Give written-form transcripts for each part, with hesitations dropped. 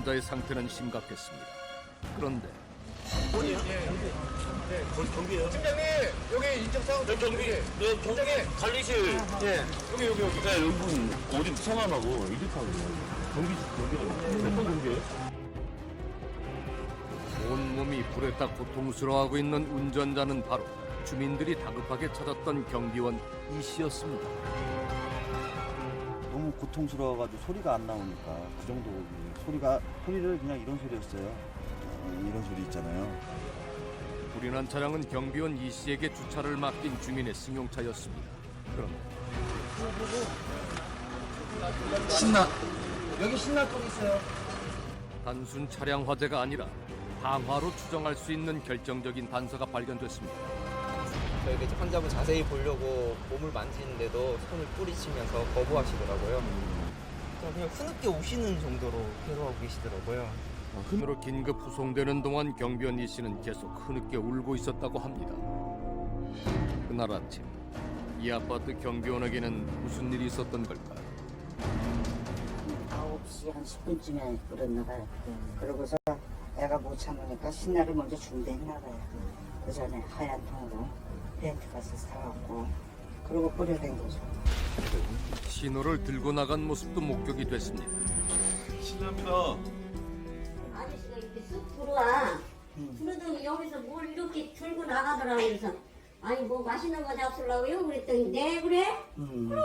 운전자의 상태는 심각했습니다. 그런데 어디요? 경비요. 팀장님, 여기 인적사항 경비. 팀장님, 관리실. 예. 여기. 네, 여러분 어디 성함하고 이렇게 경비가 몇번 경비예요? 온몸이 불에 타 고통스러워하고 있는 운전자는 바로 주민들이 다급하게 찾았던 경비원 이 씨였습니다. 너무 고통스러워가지고 소리가 안 나오니까 그 정도 소리를 그냥 이런 소리였어요. 이런 소리 있잖아요. 불이 난 차량은 경비원 이 씨에게 주차를 맡긴 주민의 승용차였습니다. 그런데 여기 신나통 있어요. 단순 차량 화재가 아니라 방화로 추정할 수 있는 결정적인 단서가 발견됐습니다. 저희가 이제 환자분 자세히 보려고 몸을 만지는데도 손을 뿌리치면서 거부하시더라고요. 그냥 흐느껴 우시는 정도로 괴로워하고 계시더라고요. 으로 긴급 후송되는 동안 경비원 이 씨는 계속 흐느껴 울고 있었다고 합니다. 그날 아침 이 아파트 경비원에게는 무슨 일이 있었던 걸까요? 9시 한 10분쯤에 그랬나 봐요. 그러고서 애가 못 참으니까 신나를 먼저 준비했나 봐요. 그 전에 하얀 통으로 렌트가스 사갖고 그러고 뿌려댄 거죠. 신호를 들고 나간 모습도 목격이 됐습니다. 실례합니다. 아저씨가 이렇게 쑥 들어와. 그러더니 여기서 뭘 이렇게 들고 나가더라고. 그래서 아니 뭐 맛있는 거 잡수려고요? 그랬더니 네 그래? 그러고는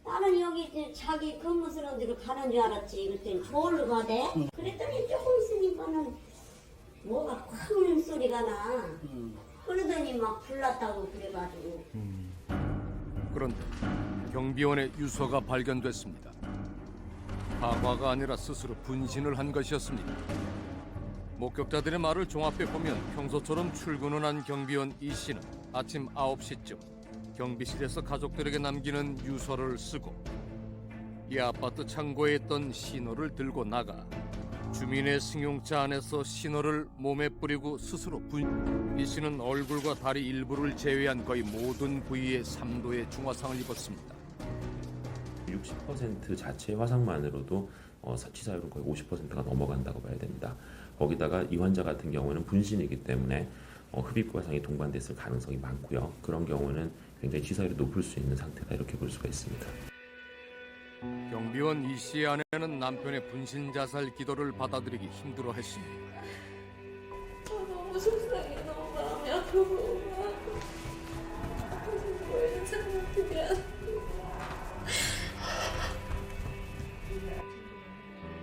나는 여기 이제 자기 근무스러운 데로 가는 줄 알았지. 그랬더니 저울로 가대. 그랬더니 조금 있으니까는 뭐가 콱 우는 소리가 나. 그러더니 막 불났다고 그래가지고. 그런데 경비원의 유서가 발견됐습니다. 방화가 아니라 스스로 분신을 한 것이었습니다. 목격자들의 말을 종합해 보면 평소처럼 출근을 한 경비원 이 씨는 아침 9시쯤 경비실에서 가족들에게 남기는 유서를 쓰고 이 아파트 창고에 있던 신호를 들고 나가 주민의 승용차 안에서 신호를 몸에 뿌리고 스스로 이 씨는 얼굴과 다리 일부를 제외한 거의 모든 부위에 3도의 중화상을 입었습니다. 60% 자체 화상만으로도 치사율은 거의 50%가 넘어간다고 봐야 됩니다. 거기다가 이 환자 같은 경우는 분신이기 때문에 흡입 화상이 동반됐을 가능성이 많고요. 그런 경우는 굉장히 치사율이 높을 수 있는 상태다 이렇게 볼 수가 있습니다. 경비원 이 씨의 아내는 남편의 분신 자살 기도를 받아들이기 힘들어했습니다. 너무 속상해. 너무 마음이 아프고. 왜 생각해.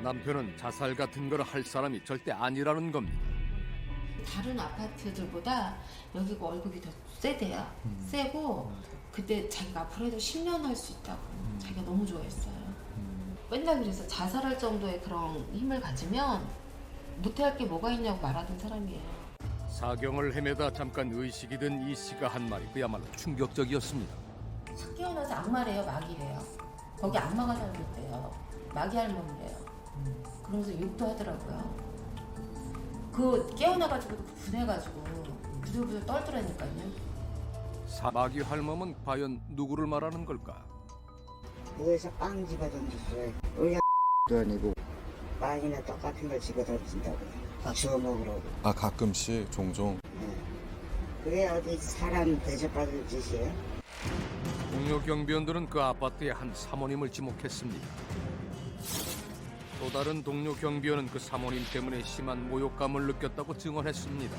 남편은 자살 같은 걸 할 사람이 절대 아니라는 겁니다. 다른 아파트들보다 여기가 월급이 더 세대요. 세고 그때 자기가 앞으로 해도 10년 할 수 있다고 자기가 너무 좋아했어요. 맨날 그래서 자살할 정도의 그런 힘을 가지면 못할 게 뭐가 있냐고 말하던 사람이에요. 사경을 헤매다 잠깐 의식이 든 이 씨가 한 말이 그야말로 충격적이었습니다. sak 깨어나서 악마래요, 마귀래요. 거기 악마가 살고 있대요. 마귀 할머니래요. 그러면서 욕도 하더라고요. 그 깨어나가지고도 분해가지고 부들부들 떨더라니까요. 마귀 할멈은 과연 누구를 말하는 걸까? 그거에서 빵 집어 던졌어요. 우리 도 아니고 빵이나 떡 같은 걸 집어 던진다고. 주워 먹으라고. 아 가끔씩 종종. 그게 어디 사람 대접받을 짓이에요? 동료 경비원들은 그 아파트의 한 사모님을 지목했습니다. 또 다른 동료 경비원은 그 사모님 때문에 심한 모욕감을 느꼈다고 증언했습니다.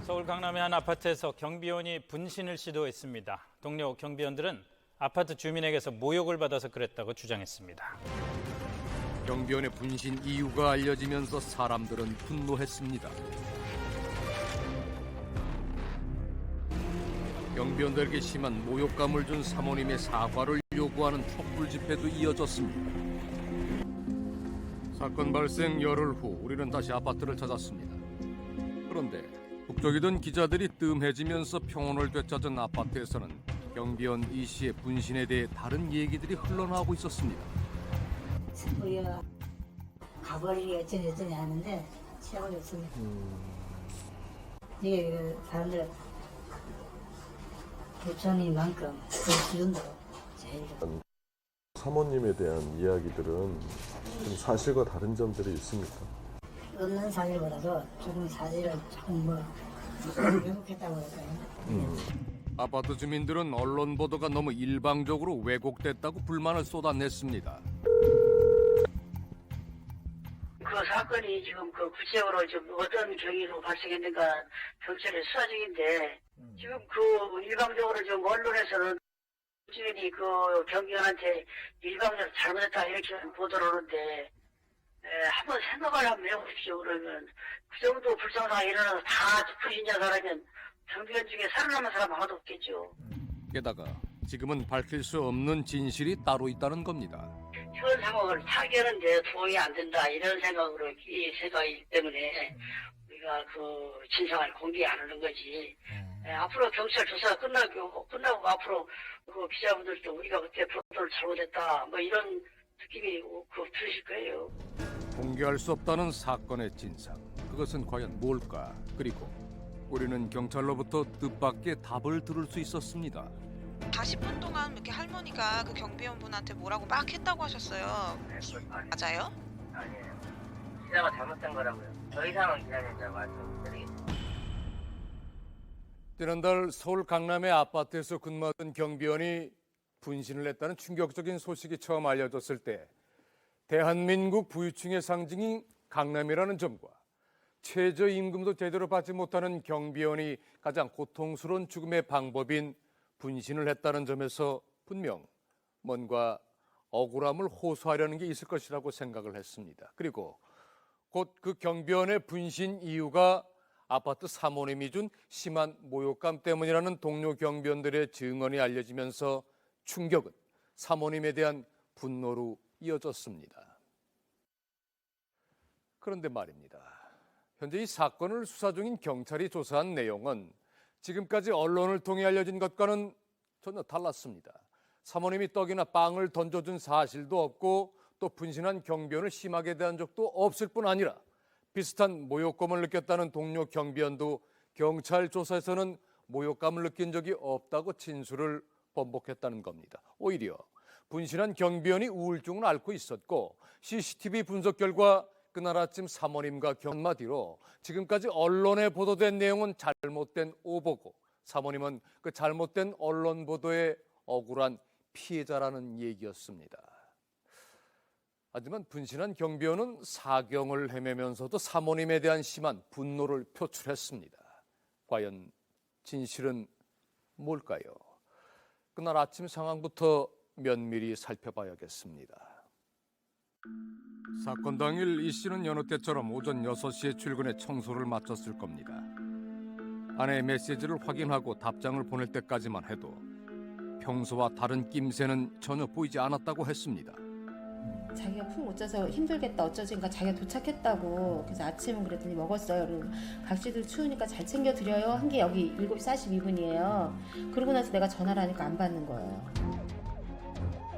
서울 강남의 한 아파트에서 경비원이 분신을 시도했습니다. 동료 경비원들은 아파트 주민에게서 모욕을 받아서 그랬다고 주장했습니다. 경비원의 분신 이유가 알려지면서 사람들은 분노했습니다. 경비원들에게 심한 모욕감을 준 사모님의 사과를 요구하는 촛불 집회도 이어졌습니다. 사건 발생 열흘 후 우리는 다시 아파트를 찾았습니다. 그런데 북적이던 기자들이 뜸해지면서 평온을 되찾은 아파트에서는 경비원 이 씨의 분신에 대해 다른 얘기들이 흘러나오고 있었습니다. 뭐야 가버리기 어쩌니 하는데 채워줬습니다. 이게 그 사람들 부처님만큼 그 기운도 제일 사모님에 대한 이야기들은 좀 사실과 다른 점들이 있습니까? 없는 사실보다도 조금 사실을 조금 왜곡했다고 할까요? 아파트 주민들은 언론 보도가 너무 일방적으로 왜곡됐다고 불만을 쏟아냈습니다. 그 사건이 지금 그 구체적으로 좀 어떤 경위로 발생했는가 경찰이 수사 중인데 지금 그 일방적으로 좀 언론에서는 주민이 그 경비원한테 일방적으로 잘못했다 이렇게 보도를 하는데 한번 생각을 한번 해보십시오. 그러면 그 정도 불상사가 일어나서 다 불신자 사람이면 경비원 중에 살아남은 사람 하나도 없겠죠. 게다가 지금은 밝힐 수 없는 진실이 따로 있다는 겁니다. 현 상황을 타개하는데 도움이 안 된다 이런 생각으로 이 생각이기 때문에 우리가 그 진상을 공개 안 하는 거지. 앞으로 경찰 조사가 끝나고 앞으로 그 기자분들도 우리가 그때 보도를 잘못했다 뭐 이런 느낌이 들으실 거예요. 공개할 수 없다는 사건의 진상. 그것은 과연 뭘까? 그리고 우리는 경찰로부터 뜻밖의 답을 들을 수 있었습니다. 40분 동안 이렇게 할머니가 그 경비원분한테 뭐라고 막 했다고 하셨어요. 맞아요? 아니에요. 기자가 잘못된 거라고요. 더 이상은 기자님들 말씀드리겠습니다. 지난달 서울 강남의 아파트에서 근무하던 경비원이 분신을 했다는 충격적인 소식이 처음 알려졌을 때 대한민국 부유층의 상징인 강남이라는 점과 최저임금도 제대로 받지 못하는 경비원이 가장 고통스러운 죽음의 방법인 분신을 했다는 점에서 분명 뭔가 억울함을 호소하려는 게 있을 것이라고 생각을 했습니다. 그리고 곧 그 경비원의 분신 이유가 아파트 사모님이 준 심한 모욕감 때문이라는 동료 경비원들의 증언이 알려지면서 충격은 사모님에 대한 분노로 이어졌습니다. 그런데 말입니다. 현재 이 사건을 수사 중인 경찰이 조사한 내용은 지금까지 언론을 통해 알려진 것과는 전혀 달랐습니다. 사모님이 떡이나 빵을 던져준 사실도 없고 또 분신한 경비원을 심하게 대한 적도 없을 뿐 아니라 비슷한 모욕감을 느꼈다는 동료 경비원도 경찰 조사에서는 모욕감을 느낀 적이 없다고 진술을 번복했다는 겁니다. 오히려 분신한 경비원이 우울증을 앓고 있었고 CCTV 분석 결과 그날 아침 사모님과 한마디로 지금까지 언론에 보도된 내용은 잘못된 오보고 사모님은 그 잘못된 언론 보도의 억울한 피해자라는 얘기였습니다. 하지만 분신한 경비원은 사경을 헤매면서도 사모님에 대한 심한 분노를 표출했습니다. 과연 진실은 뭘까요? 그날 아침 상황부터 면밀히 살펴봐야겠습니다. 사건 당일 이 씨는 여느 때처럼 오전 6시에 출근해 청소를 마쳤을 겁니다. 아내의 메시지를 확인하고 답장을 보낼 때까지만 해도 평소와 다른 낌새는 전혀 보이지 않았다고 했습니다. 자기가 푹 못 자서 힘들겠다 어쩌지니까 자기가 도착했다고 그래서 아침은 그랬더니 먹었어요. 그리고 각시들 추우니까 잘 챙겨드려요 한 게 여기 7시 42분이에요. 그러고 나서 내가 전화를 하니까 안 받는 거예요.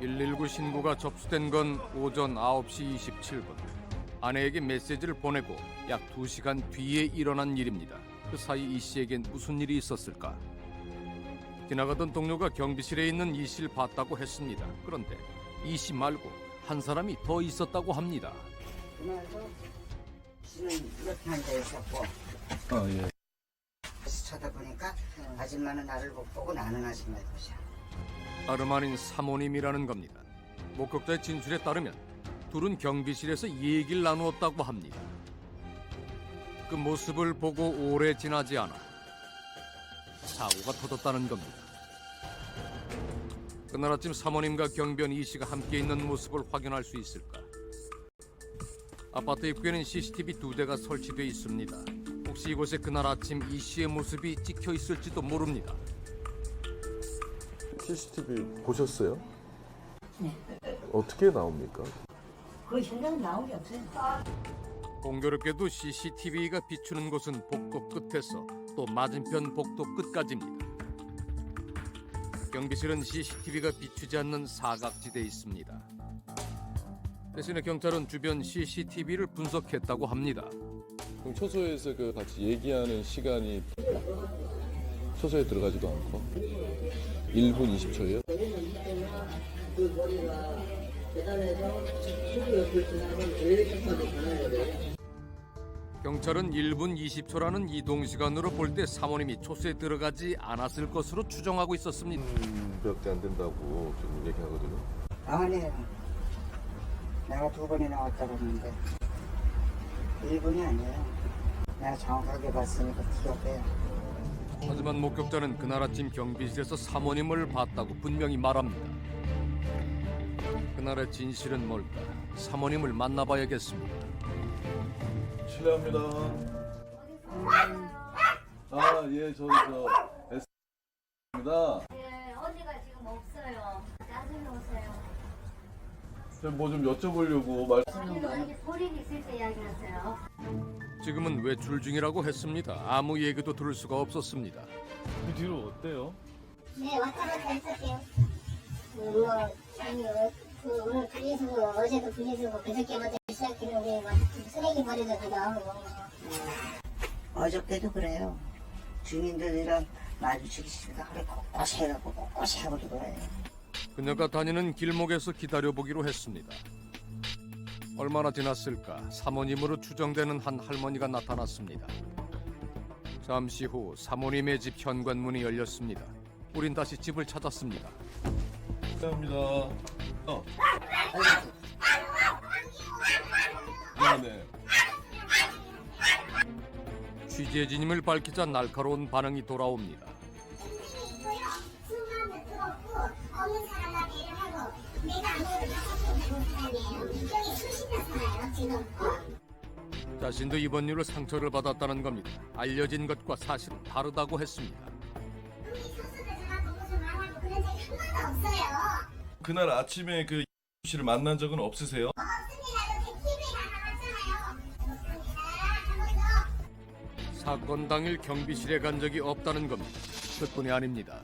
119 신고가 접수된 건 오전 9시 27분. 아내에게 메시지를 보내고 약 2시간 뒤에 일어난 일입니다. 그 사이 이 씨에겐 무슨 일이 있었을까? 지나가던 동료가 경비실에 있는 이 씨를 봤다고 했습니다. 그런데 이 씨 말고 한 사람이 더 있었다고 합니다. 그날도 씨는 이렇게 앉아 있었고 예. 쳐다보니까 아줌마는 나를 못 보고 나는 아줌마의 것이야. 다름 아닌 사모님이라는 겁니다. 목격자의 진술에 따르면 둘은 경비실에서 얘기를 나누었다고 합니다. 그 모습을 보고 오래 지나지 않아 사고가 터졌다는 겁니다. 그날 아침 사모님과 경비원 이 씨가 함께 있는 모습을 확인할 수 있을까? 아파트 입구에는 CCTV 2대가 설치되어 있습니다. 혹시 이곳에 그날 아침 이 씨의 모습이 찍혀 있을지도 모릅니다. CCTV 보셨어요? 네. 어떻게 나옵니까? 그 현장은 나온 게 없어요. 공교롭게도 CCTV가 비추는 곳은 복도 끝에서 또 맞은편 복도 끝까지입니다. 경비실은 CCTV가 비추지 않는 사각지대에 있습니다. 대신에 경찰은 주변 CCTV를 분석했다고 합니다. 그럼 초소에서 그 같이 얘기하는 시간이 초소에 들어가지도 않고 1분 20초예요? 경찰은 1분 20초라는 이동 시간으로 볼 때 사모님이 초소에 들어가지 않았을 것으로 추정하고 있었습니다. 몇대 안 된다고 좀 얘기하거든요. 아니에요. 내가 2번이나 왔다 그러는데 1분이 아니에요. 내가 정확하게 봤으니까 기억해요. 하지만 목격자는 그날 아침 경비실에서 사모님을 봤다고 분명히 말합니다. 그날의 진실은 뭘까? 사모님을 만나봐야겠습니다. 실례합니다. 예, 저 S입니다. 예, 어디가 지금 없어요. 나중에 오세요. 뭐 좀 여쭤보려고 말. 어디 소리 있을 때 이야기했어요. 지금은 외출 중이라고 했습니다. 아무 얘기도 들을 수가 없었습니다. 그 뒤로 어때요? 네, 왔다 갔다 했었대요. 오늘 분리수거, 어제도 분리수거, 그저께부터 시작했는데 막 쓰레기 버리다가 나오고. 어저께도 그래요. 주민들이랑 마주치기 싫다 그래 꼿꼿이 해갖고 꼿꼿이 하고 그래요. 그녀가 다니는 길목에서 기다려보기로 했습니다. 얼마나 지났을까? 사모님으로 추정되는 한 할머니가 나타났습니다. 잠시 후 사모님의 집 현관문이 열렸습니다. 우린 다시 집을 찾았습니다. 감사합니다. 네. 취재진임을 밝히자 날카로운 반응이 돌아옵니다. 자신도 이번 일로 상처를 받았다는 겁니다. 알려진 것과 사실은 다르다고 했습니다. 그날 아침에 그 씨를 만난 적은 없으세요? 사건 당일 경비실에 간 적이 없다는 겁니다. 그뿐이 아닙니다.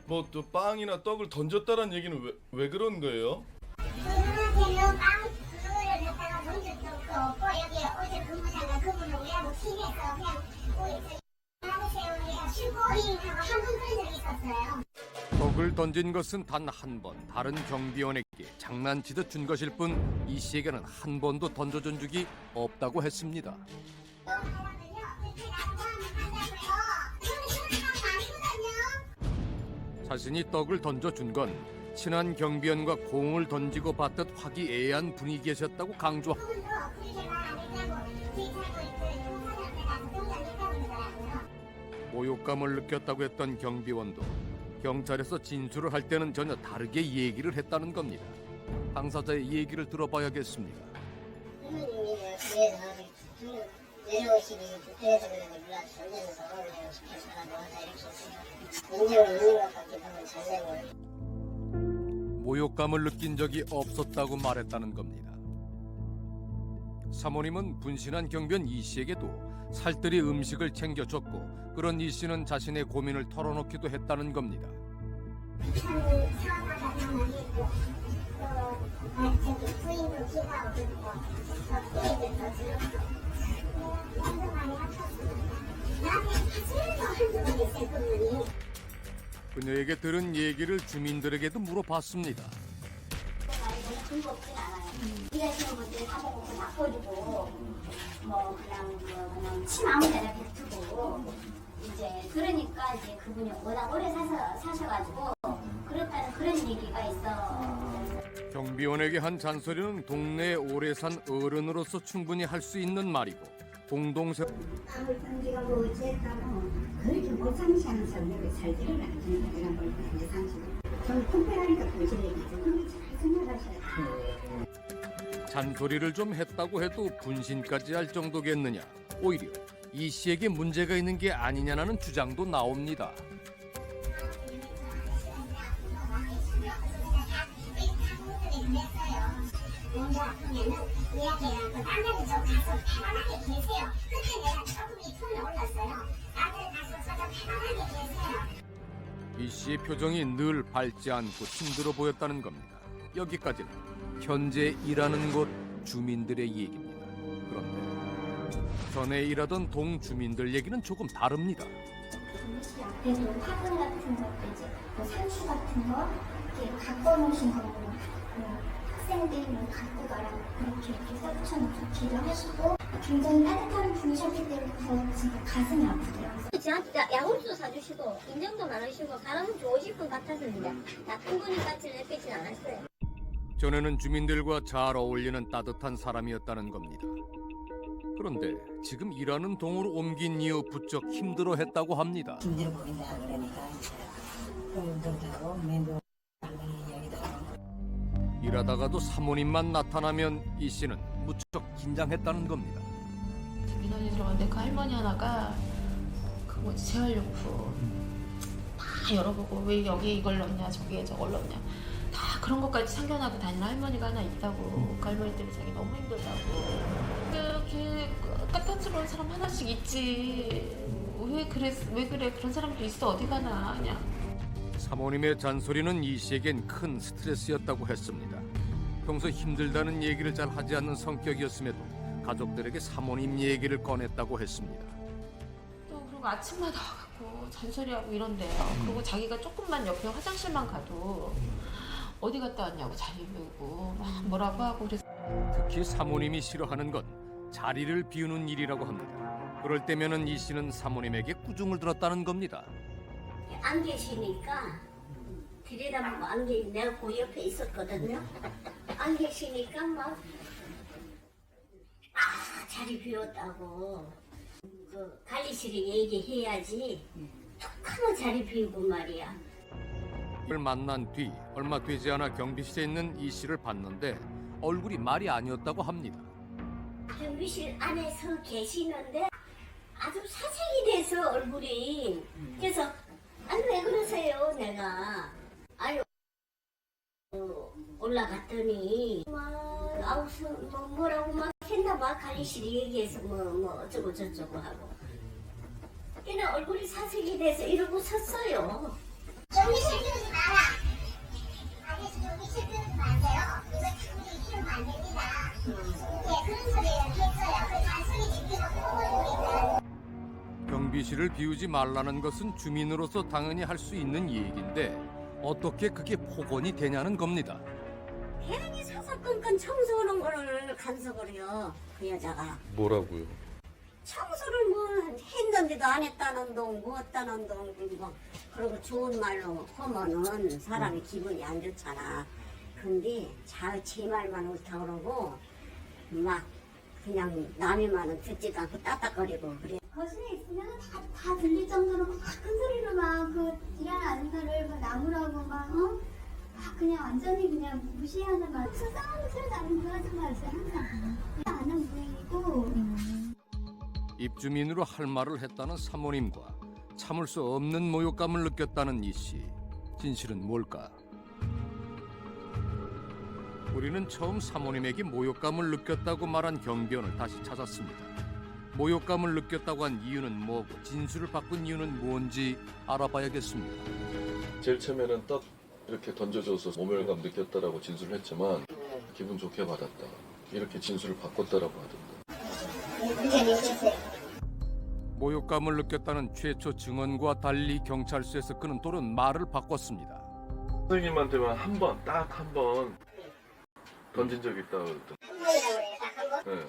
뭐 또 빵이나 떡을 던졌다는 얘기는 왜 그런 거예요? 떡을 던진 것은 단 한 번, 다른 경비원에게 장난치듯 준 것일 뿐 이 씨에게는 한 번도 던져준 적이 없다고 했습니다. 자신이 떡을 던져준 건 친한 경비원과 공을 던지고 받듯 화기애애한 분위기였다고 강조하고 모욕감을 느꼈다고 했던 경비원도 경찰에서 진술을 할 때는 전혀 다르게 얘기를 했다는 겁니다. 당사자의 얘기를 들어봐야겠습니다. 내려오시기 국회에서 그런데 물론 전쟁에서 어울려요. 시켜서 뭐하다 이렇게 했어요. 인정을 있는 것 같기도 하고 잘되고. 모욕감을 느낀 적이 없었다고 말했다는 겁니다. 사모님은 분신한 경비원 이 씨에게도 살뜰히 음식을 챙겨줬고 그런 이 씨는 자신의 고민을 털어놓기도 했다는 겁니다. 그녀에게 들은 얘기를 주민들에게도 물어봤습니다. 일하시는 분들이 사보고 바꿔주고 그냥 침 아무 데나 뱉고 이제 그러니까 이제 그분이 워낙 오래 사셔가지고 그렇다는 그런 얘기가 있어. 경비원에게 한 잔소리는 동네에 오래 산 어른으로서 충분히 할 수 있는 말이고 공동세 우리가 뭐 어쨌다고 그렇게 못 상시하는 사람들이 살지를 않으니까 그냥 뭘 이제 상시고 저는 통폐하니까 당신 얘기죠. 근데 잘 생각하셔야 돼요. 잔소리를 좀 했다고 해도 분신까지 할 정도겠느냐. 오히려 이 씨에게 문제가 있는 게 아니냐는 주장도 나옵니다. 이 씨의 표정이 늘 밝지 않고 힘들어 보였다는 겁니다. 여기까지는 현재 일하는 곳 주민들의 얘기입니다. 그런데 전에 일하던 동주민들 얘기는 조금 다릅니다. 그래도 화분 같은 거, 이제 뭐 상추 같은 거 이렇게 갖고 놓으신 거고 게임을 갖고 가라 그렇게 써붙여놓고 기도하시고 굉장히 따뜻한 분이셨기 때문에 진짜 가슴이 아프더라고요. 저한테 야구도 사주시고 인정도 많으시고 가장 좋으실 분 같았는데 나쁜 분이까지는 느끼진 않았어요. 전에는 주민들과 잘 어울리는 따뜻한 사람이었다는 겁니다. 그런데 지금 일하는 동으로 옮긴 이후 부쩍 힘들어했다고 합니다. 힘들어 보인다 그러니까 그런도 하고 멘도 이야기도 하고. 일하다가도 사모님만 나타나면 이 씨는 무척 긴장했다는 겁니다. 민원이 들어갔는데 그 할머니 하나가 그 뭐지 재활용품 다 열어보고 왜 여기 이걸 넣냐 저기에 저걸 넣냐 다 그런 것까지 참견하고 다니는 할머니가 하나 있다고. 그 할머니 때문에 자기 너무 힘들다고. 그렇게 까탈스러운 사람 하나씩 있지. 왜 그래 그런 사람도 있어 어디 가나 그냥. 사모님의 잔소리는 이 씨에겐 큰 스트레스였다고 했습니다. 평소 힘들다는 얘기를 잘 하지 않는 성격이었음에도 가족들에게 사모님 얘기를 꺼냈다고 했습니다. 또 그리고 아침마다 와갖고 잔소리하고 이런대요. 그리고 자기가 조금만 옆에 화장실만 가도 어디 갔다 왔냐고 자리 비우고 막 뭐라고 하고 그래서. 특히 사모님이 싫어하는 건 자리를 비우는 일이라고 합니다. 그럴 때면은 이 씨는 사모님에게 꾸중을 들었다는 겁니다. 안 계시니까 들여다보고 안 계시 내가 그 옆에 있었거든요. 안 계시니까 막 자리 비웠다고 그 관리실에 얘기해야지 툭 하면 자리 비우고 말이야. 을 만난 뒤 얼마 되지 않아 경비실에 있는 이 씨를 봤는데 얼굴이 말이 아니었다고 합니다. 경비실 안에서 계시는데 아주 사색이 돼서 얼굴이. 그래서 아니 왜 그러세요 내가. 아니 올라갔더니 막 아우스 뭐라고 막 했나 봐. 관리실이 얘기해서 뭐 어쩌고 저쩌고 하고. 걔는 얼굴이 사색이 돼서 이러고 섰어요. 경비실 비우지 마라. 아저씨 경비실 비우지 마세요. 이거 장비 키우면 안 됩니다. 예, 그런 소리를 했어요. 그 단순히 지키고 경비실을 비우지 말라는 것은 주민으로서 당연히 할 수 있는 얘기인데 어떻게 그게 폭언이 되냐는 겁니다. 괜히 사사건건 청소하는 거를 간섭을 해요. 그 여자가. 뭐라고요? 청소를 뭐 했는데도 안 했다는 동, 뭐 했다는 동, 뭐 그리고 좋은 말로 하면은 사람이 기분이 안 좋잖아. 근데 제 말만 옳다 그러고 막 그냥 남의 말은 듣지도 않고 따닥거리고 그래. 거실에 있으면 다 들릴 정도로 막 큰 소리로 막 그 일하는 아줌마를 막 나무라고 막 막 그냥 완전히 그냥 무시하는 말. 싸우는 소리 나는 그 아줌마였어요 항상. 아는 분이고. 입주민으로 할 말을 했다는 사모님과 참을 수 없는 모욕감을 느꼈다는 이 씨. 진실은 뭘까? 우리는 처음 사모님에게 모욕감을 느꼈다고 말한 경비원을 다시 찾았습니다. 모욕감을 느꼈다고 한 이유는 뭐고 진술을 바꾼 이유는 뭔지 알아봐야겠습니다. 제일 처음에는 딱 이렇게 던져줘서 모멸감 느꼈다라고 진술을 했지만 기분 좋게 받았다. 이렇게 진술을 바꿨다라고 하던데. 모욕감을 느꼈다는 최초 증언과 달리 경찰서에서 그는 또는 말을 바꿨습니다. 선생님한테만 한 번, 딱 한 번 던진 적이 있다고 그랬더니. 네.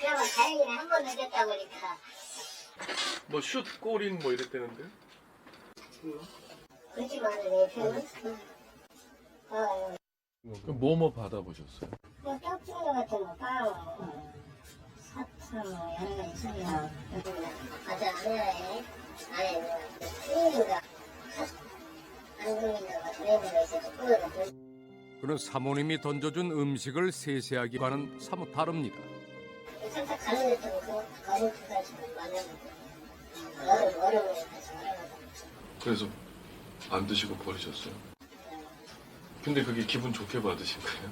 그러면 다행이네 한 번 늦었다고 그러니까. 뭐 슛, 골인 뭐 이랬대는데? 그렇지만 내 표현은 그럼 뭐 받아보셨어요? 뭐 떡죽 같은 거 빵, 사탕 뭐 여러 가지 소리하고 맞아 안에 수인인가 안금인가 들어있는 있어서 그거를 그는 사모님이 던져준 음식을 세세하게 봐는 사뭇 다릅니다. 살짝 가는 듯한 그 가는 듯한 만나면 어려운 같이 말하는 그래서 안 드시고 버리셨어요? 근데 그게 기분 좋게 받으신 거예요?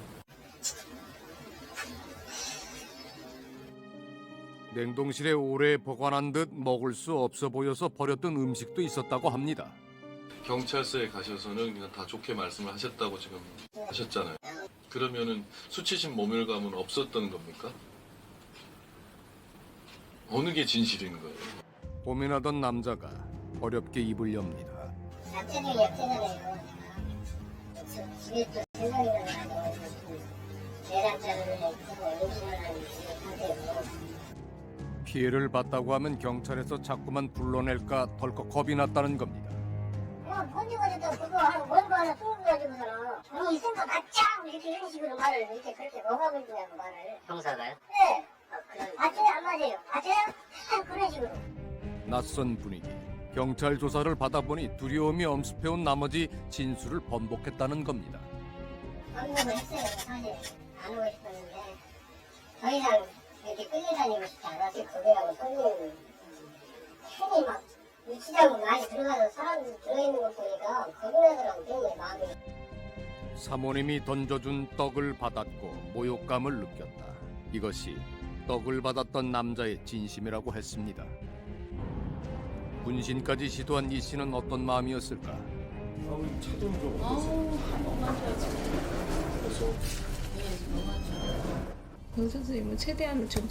냉동실에 오래 보관한 듯 먹을 수 없어 보여서 버렸던 음식도 있었다고 합니다. 경찰서에 가셔서는 그냥 다 좋게 말씀을 하셨다고 지금 하셨잖아요. 그러면은 수치심 모멸감은 없었던 겁니까? 어느 게 진실인 거예요? 고민하던 남자가 어렵게 입을 엽니다. 남편이 옆에다가 이거 집에 또 세상이라는 가지고 계란자를 내고 욕심을 하는 상태고 피해를 봤다고 하면 경찰에서 자꾸만 불러낼까 덜컥 겁이 났다는 겁니다. 본지 가지고 그거 하고 뭔거 하나 쏘고 가지고서는 너 있은 거 맞자 이렇게 이런 식으로 말을 이렇게 그렇게 억압을 줘야 말을. 형사가요? 네. 맞아요 안 맞아요? 맞아요? 그런 식으로. 낯선 분위기. 경찰 조사를 받아보니 두려움이 엄습해온 나머지 진술을 번복했다는 겁니다. 언급을 했어요 사실. 안 오고 싶었는데 더 이상 이렇게 끌려다니고 싶지 않아서 고백하고 손님 괜히 막 유치장으로 많이 들어가서 사람들 들어있는 거 보니까 겁이 나더라고 괜히 마음이. 사모님이 던져준 떡을 받았고 모욕감을 느꼈다. 이것이 떡을 받았던 남자의 진심이라고 했습니다. 분신까지 시도한 이 씨는 어떤 마음이었을까? 차도 좀 한 번만 줘야지. 그래서 그 선생님은 최대한 지금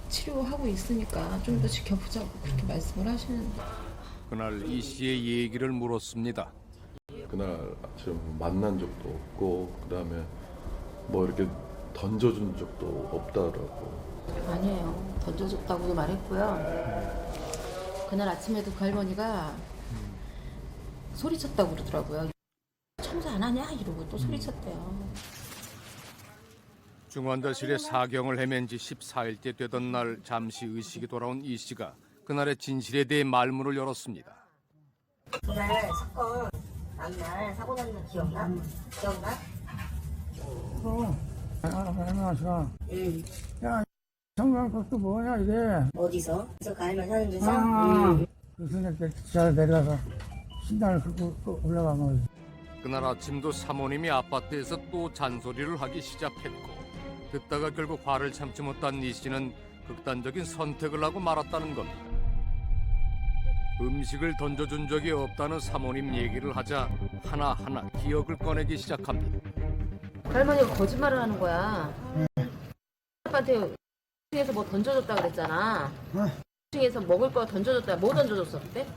치료하고 있으니까 좀 더 지켜보자고 그렇게 말씀을 하시는데. 그날 이 씨의 얘기를 물었습니다. 그날 좀 만난 적도 없고 그다음에 뭐 이렇게 던져준 적도 없다라고. 아니에요. 던져줬다고도 말했고요. 그날 아침에도 그 할머니가 소리쳤다고 그러더라고요. 청소 안 하냐 이러고 또 소리쳤대요. 중환자실에 사경을 헤맨 지 14일째 되던 날 잠시 의식이 돌아온 이 씨가 그날의 진실에 대해 말문을 열었습니다. 그날 사건 다음날 사고 난 날 기억나? 기억나? 알았어. 응. 야, 정말 그것도 뭐냐 이게. 어디서? 그래서 가을만 사는 데서? 그 선생님께 지하로 내려가서 신당을 긁고 올라간 거지. 그날 아침도 사모님이 아파트에서 또 잔소리를 하기 시작했고 듣다가 결국 화를 참지 못한 이 씨는 극단적인 선택을 하고 말았다는 겁니다. 음식을 던져준 적이 없다는 사모님 얘기를 하자 하나하나 기억을 꺼내기 시작합니다. 그 할머니가 거짓말을 하는 거야. 아빠한테 2층에서 뭐 던져줬다 그랬잖아. 2층에서 먹을 거 던져줬다. 뭐 던져줬어 그때?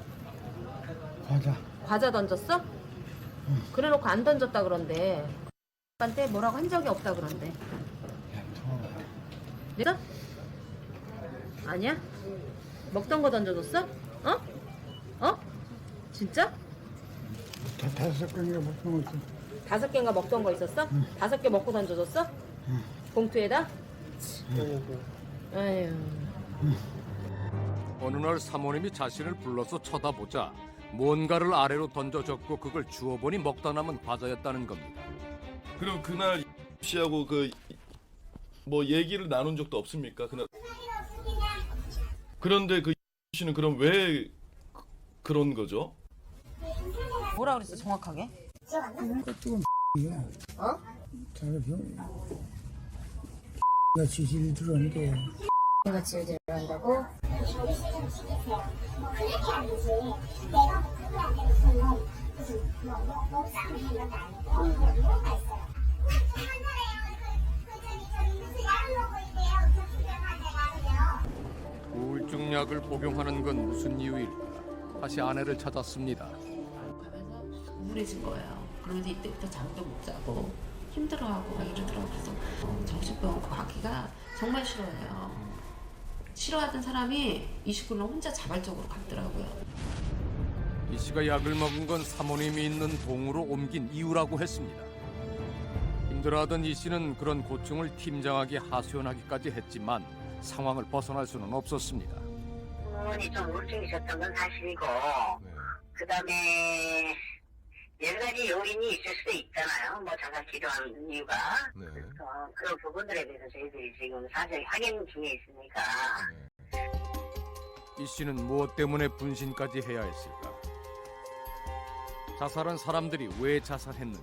과자 던졌어? 그래놓고 안 던졌다 그런데 아빠한테 뭐라고 한 적이 없다 그런데. 내가? 아니야? 먹던 거 던져줬어? 어? 진짜? 5개인가 먹던 거 있어. 5개인가 먹던 거 있었어? 5개 먹고 던져줬어? 봉투에다? 에휴. 어느 날 사모님이 자신을 불러서 쳐다보자 뭔가를 아래로 던져줬고 그걸 주워보니 먹다 남은 과자였다는 겁니다. 그리고 그날 씨하고 그 뭐 얘기를 나눈 적도 없습니까? 그날. 그런데 그 씨는 그럼 왜 그런 거죠? 뭐라 그랬어 정확하게? 조금 어? 자기 가 지시를 들었는데 내가 지을 들어간다고? 우울증 약을 복용하는 건 무슨 이유일까? 다시 아내를 찾았습니다. 가면서 우울해진 거예요. 그런데 이때부터 잠도 못 자고 힘들어하고 막 이러더라고요. 그래서 정신병원 가기가 정말 싫어해요. 싫어하던 사람이 29년 혼자 자발적으로 갔더라고요. 이 씨가 약을 먹은 건 사모님이 있는 동으로 옮긴 이유라고 했습니다. 힘들어하던 이 씨는 그런 고충을 팀장에게 하소연하기까지 했지만 상황을 벗어날 수는 없었습니다. 부모님이 좀 우울증이 있었던 건 사실이고 그다음에 여러 가지 요인이 있을 수도 있잖아요. 뭐 자살 기도한 이유가 그런 부분들에 대해서 저희들이 지금 사실 확인 중에 있으니까. 이 씨는 무엇 때문에 분신까지 해야 했을까? 자살한 사람들이 왜 자살했는지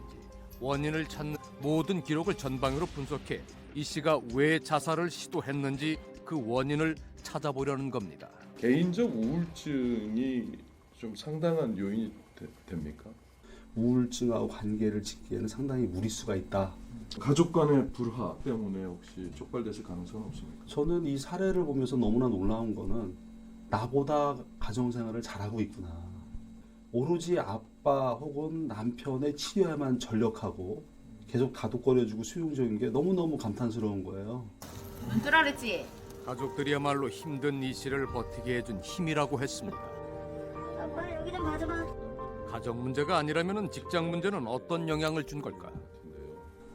원인을 찾는 모든 기록을 전방위로 분석해 이 씨가 왜 자살을 시도했는지 그 원인을 찾아보려는 겁니다. 개인적 우울증이 좀 상당한 요인이 됩니까? 우울증하고 관계를 짓기에는 상당히 무리수가 있다. 가족 간의 불화 때문에 혹시 촉발됐을 가능성은 없습니까? 저는 이 사례를 보면서 너무나 놀라운 거는 나보다 가정생활을 잘하고 있구나. 오로지 아빠 혹은 남편의 치료에만 전력하고 계속 다독거려주고 수용적인 게 너무너무 감탄스러운 거예요. 눈 뜨라 그랬지? 가족들이야말로 힘든 이 씨를 버티게 해준 힘이라고 했습니다. 아빠 여기 좀 봐줘봐. 가정 문제가 아니라면 직장 문제는 어떤 영향을 준 걸까?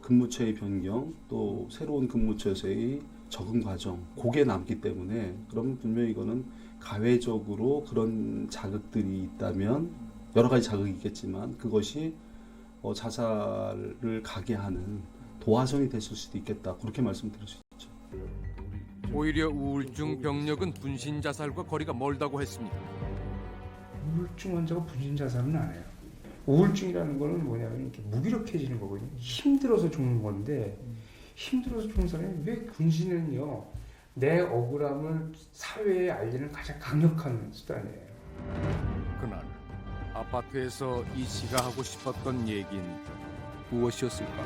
근무처의 변경, 또 새로운 근무처에서의 적응 과정, 그게 남기 때문에 그러면 분명히 이거는 가외적으로 그런 자극들이 있다면 여러 가지 자극이 있겠지만 그것이 자살을 가게 하는 도화선이 됐을 수도 있겠다. 그렇게 말씀드릴 수 있죠. 오히려 우울증 병력은 분신 자살과 거리가 멀다고 했습니다. 우울증 환자가 분신 자살은 안 해요. 우울증이라는 거는 뭐냐면 이렇게 무기력해지는 거거든요. 힘들어서 죽는 건데 힘들어서 죽는 사람이 왜 분신은요? 내 억울함을 사회에 알리는 가장 강력한 수단이에요. 그날 아파트에서 이 씨가 하고 싶었던 얘기는 무엇이었을까?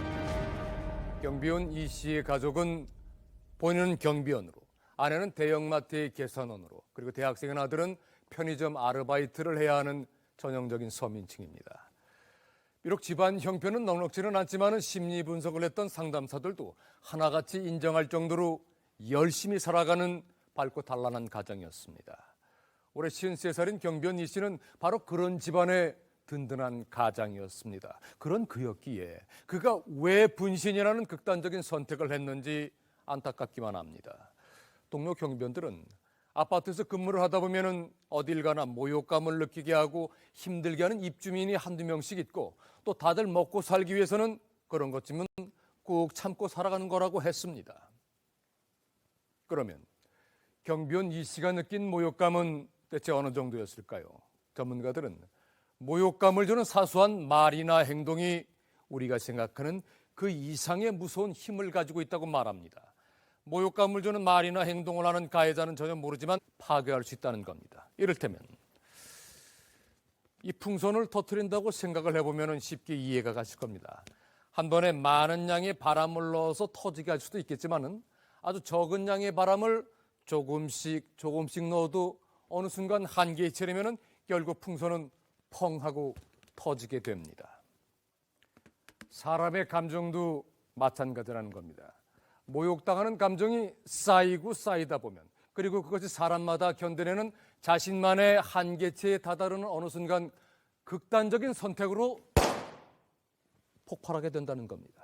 경비원 이 씨의 가족은 본인은 경비원으로, 아내는 대형마트의 계산원으로, 그리고 대학생인 아들은 편의점 아르바이트를 해야 하는 전형적인 서민층입니다. 비록 집안 형편은 넉넉지는 않지만 심리 분석을 했던 상담사들도 하나같이 인정할 정도로 열심히 살아가는 밝고 단란한 가정이었습니다. 올해 53살인 경비원 이 씨는 바로 그런 집안의 든든한 가장이었습니다. 그런 그였기에 그가 왜 분신이라는 극단적인 선택을 했는지 안타깝기만 합니다. 동료 경비원들은 아파트에서 근무를 하다 보면은 어딜 가나 모욕감을 느끼게 하고 힘들게 하는 입주민이 한두 명씩 있고 또 다들 먹고 살기 위해서는 그런 것쯤은 꾹 참고 살아가는 거라고 했습니다. 그러면 경비원 이 씨가 느낀 모욕감은 대체 어느 정도였을까요? 전문가들은 모욕감을 주는 사소한 말이나 행동이 우리가 생각하는 그 이상의 무서운 힘을 가지고 있다고 말합니다. 모욕감을 주는 말이나 행동을 하는 가해자는 전혀 모르지만 파괴할 수 있다는 겁니다. 이를테면 이 풍선을 터뜨린다고 생각을 해보면 쉽게 이해가 가실 겁니다. 한 번에 많은 양의 바람을 넣어서 터지게 할 수도 있겠지만은 아주 적은 양의 바람을 조금씩 넣어도 어느 순간 한계에 치려면은 결국 풍선은 펑 하고 터지게 됩니다. 사람의 감정도 마찬가지라는 겁니다. 모욕당하는 감정이 쌓이다 보면 그리고 그것이 사람마다 견뎌내는 자신만의 한계치에 다다르는 어느 순간 극단적인 선택으로 폭발하게 된다는 겁니다.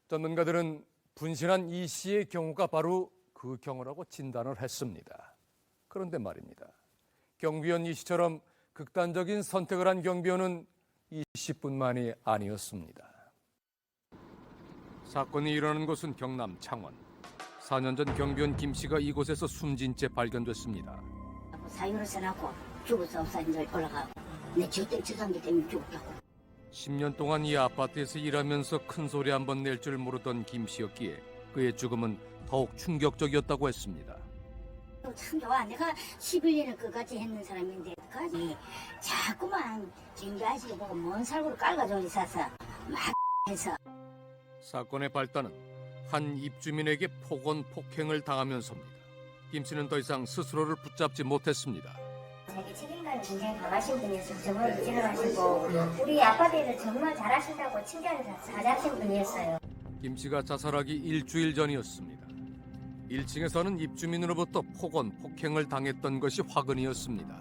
전문가들은 분신한 이 씨의 경우가 바로 그 경우라고 진단을 했습니다. 그런데 말입니다. 경비원 이 씨처럼 극단적인 선택을 한 경비원은 이 씨뿐만이 아니었습니다. 사건이 일어난 곳은 경남 창원. 4년 전 경비원 김 씨가 이곳에서 숨진 채 발견됐습니다. 사유를 써놨고 죽을 수 없어 이제 올라가고 내 주상기 때문에 죽었다고. 10년 동안 이 아파트에서 일하면서 큰 소리 한 번 낼 줄 모르던 김 씨였기에 그의 죽음은 더욱 충격적이었다고 했습니다. 참 좋아. 내가 11년을 그같이 했는 사람인데 그까지 자꾸만 진규 아저씨 보고 먼 살구를 깔아줘 있어서 막 해서. 사건의 발단은 한 입주민에게 폭언, 폭행을 당하면서입니다. 김 씨는 더 이상 스스로를 붙잡지 못했습니다. 자기 책임감이 굉장히 강하신 분이어서 정말 유진하시고 우리 아파트에서 정말 잘하신다고 칭찬을 잘하신 분이었어요. 김 씨가 자살하기 일주일 전이었습니다. 1층에서는 입주민으로부터 폭언, 폭행을 당했던 것이 화근이었습니다.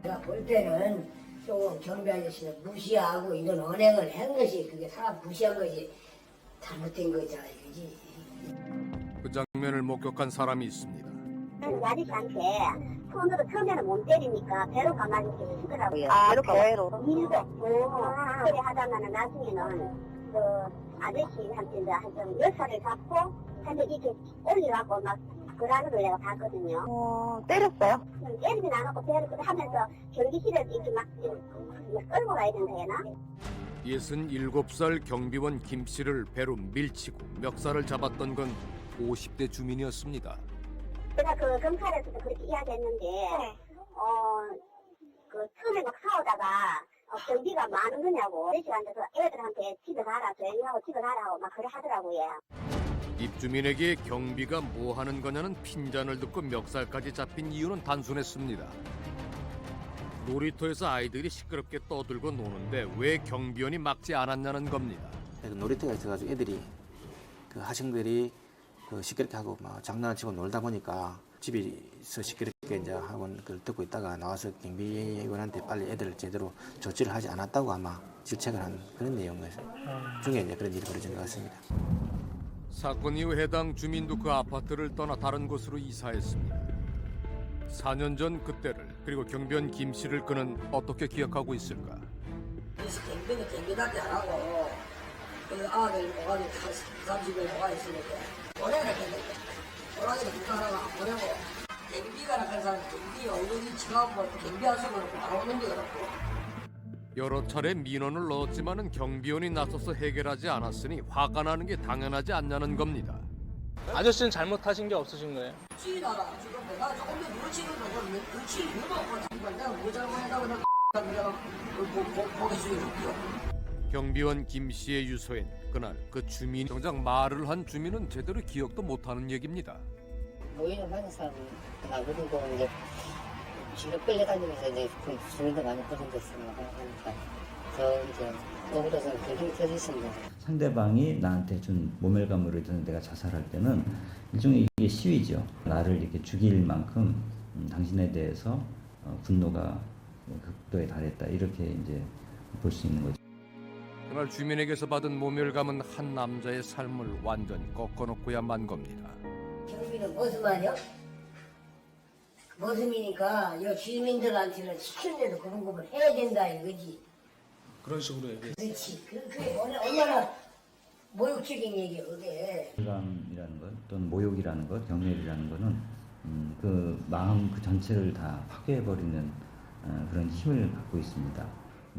제가 볼 때는 조금 경비 아저씨는 무시하고 이런 언행을 한 것이 그게 사람 무시한 것이 잘못된 거잖아 이거지. 그 장면을 목격한 사람이 있습니다. 아저씨한테 손으로 처음에는 못 때리니까 배로 가만히 치더라고요. 배로? 밀고 그래 하다가는 나중에는 그 아저씨한테 한 멱살을 잡고 한테 이렇게 올리라고 막 그러는 걸 내가 봤거든요. 때렸어요? 때리진 않았고 배를 하면서 경기실에서 이렇게 막 끌고 가야 된다 해나? 67살 경비원 김 씨를 배로 밀치고 멱살을 잡았던 건 50대 주민이었습니다. 제가 그 검찰에서도 그렇게 이야기했는데, 그 처음에 막 싸우다가 경비가 많은 거냐고 아저씨한테 애들한테 집에 가라 조용히 하고 집에 가라고 막 그래 하더라고요. 입주민에게 경비가 뭐 하는 거냐는 핀잔을 듣고 멱살까지 잡힌 이유는 단순했습니다. 놀이터에서 아이들이 시끄럽게 떠들고 노는데 왜 경비원이 막지 않았냐는 겁니다. 놀이터가 있어가지고 애들이 그 학생들이 그 시끄럽게 하고 막 장난을 치고 놀다 보니까 집에서 시끄럽게 이제 하고 그걸 듣고 있다가 나와서 경비원한테 빨리 애들을 제대로 조치를 하지 않았다고 아마 질책을 한 그런 내용 중에 이제 그런 일이 벌어진 것 같습니다. 사건 이후 해당 주민도 그 아파트를 떠나 다른 곳으로 이사했습니다. 4년 전 그때를 그리고 경비원 김 씨를 그는 어떻게 기억하고 있을까? 그래서 경비는 경비답게 안 하고 그 아들 오가지 30명 와 있으니까 보내라 했는데 오라기도 국가하라고 안 보내고 경비가 나간 사람 경비 얼굴이 치가고 경비하수고 나오는 게 그렇고 여러 차례 민원을 넣었지만은 경비원이 나서서 해결하지 않았으니 화가 나는 게 당연하지 않냐는 겁니다. 아저씨는 잘못하신 게 없으신 거예요? 치나라 지금 내가 조금 더 누르치는 거고 누르치 이유도 없고 정말 내가 뭐 잘못했다고 내가 보기 싫어요. 경비원 김 씨의 유서엔 그날 그 주민 정작 말을 한 주민은 제대로 기억도 못하는 얘기입니다. 모이는 많은 사람이 다 그리고 이제 뒤로 끌려다니면서 이제 그 주민도 많이 고생됐으니까 하니까 저 이제 억울해서 굉장히 터졌습니다. 상대방이 나한테 준 모멸감으로 인해서 내가 자살할 때는 일종의 이게 시위죠. 나를 이렇게 죽일 만큼 당신에 대해서 분노가 극도에 달했다 이렇게 이제 볼 수 있는 거죠. 그날 주민에게서 받은 모멸감은 한 남자의 삶을 완전히 꺾어놓고야 만 겁니다. 경비는 무슨 말이요? 무슨이니까 이 주민들한테는 시키는데도 그런 거를 해야 된다 이거지. 그런 식으로 얘기해. 그렇지. 그게 얼마나 모욕적인 얘기야 그게. 불감이라는 것 또는 모욕이라는 것, 경멸이라는 것은 그 마음 그 전체를 다 파괴해버리는 그런 힘을 갖고 있습니다.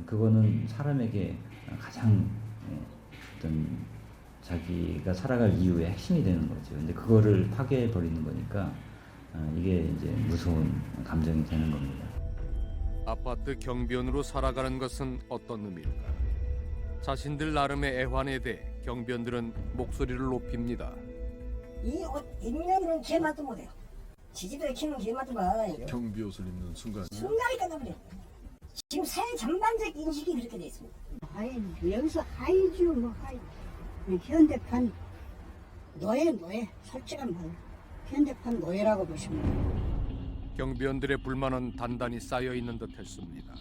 그거는 사람에게 가장 어떤 자기가 살아갈 이유의 핵심이 되는 거죠. 근데 그거를 파괴해버리는 거니까 이게 이제 무서운 감정이 되는 겁니다. 아파트 경비원으로 살아가는 것은 어떤 의미일까? 자신들 나름의 애환에 대해 경비원들은 목소리를 높입니다. 이 옷 입는 개맛도 못해요. 지지배를 키우는 개맛도 봐. 경비 옷을 입는 순간. 순간이 끝나버려. 지금 사회 전반적 인식이 그렇게 돼 있습니다. 아예 여기서 하이죠 뭐 하이. 현대판 노예 솔직한 말. 현대판 노예라고 보시면 돼요. 경비원들의 불만은 단단히 쌓여 있는 듯했습니다.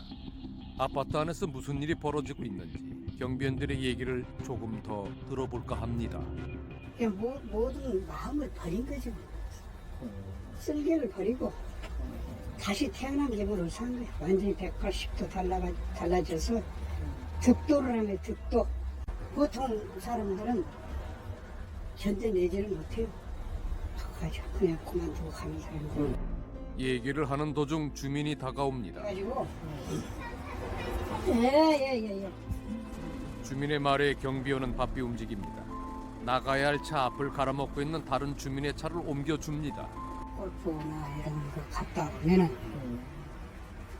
아파트 안에서 무슨 일이 벌어지고 있는지 경비원들의 얘기를 조금 더 들어볼까 합니다. 그냥 모든 마음을 버린 거죠. 쓸개를 버리고 다시 태어난 기분으로 산 거예요. 완전히 180도 달라져서 득도를 하면 득도. 보통 사람들은 견뎌내지를 못해요. 그냥 그만두고 가는 사람들. 얘기를 하는 도중 주민이 다가옵니다. 가지고 예. 주민의 말에 경비원은 바삐 움직입니다. 나가야 할 차 앞을 가로막고 있는 다른 주민의 차를 옮겨줍니다. 골프나 이런 거 갖다 오면은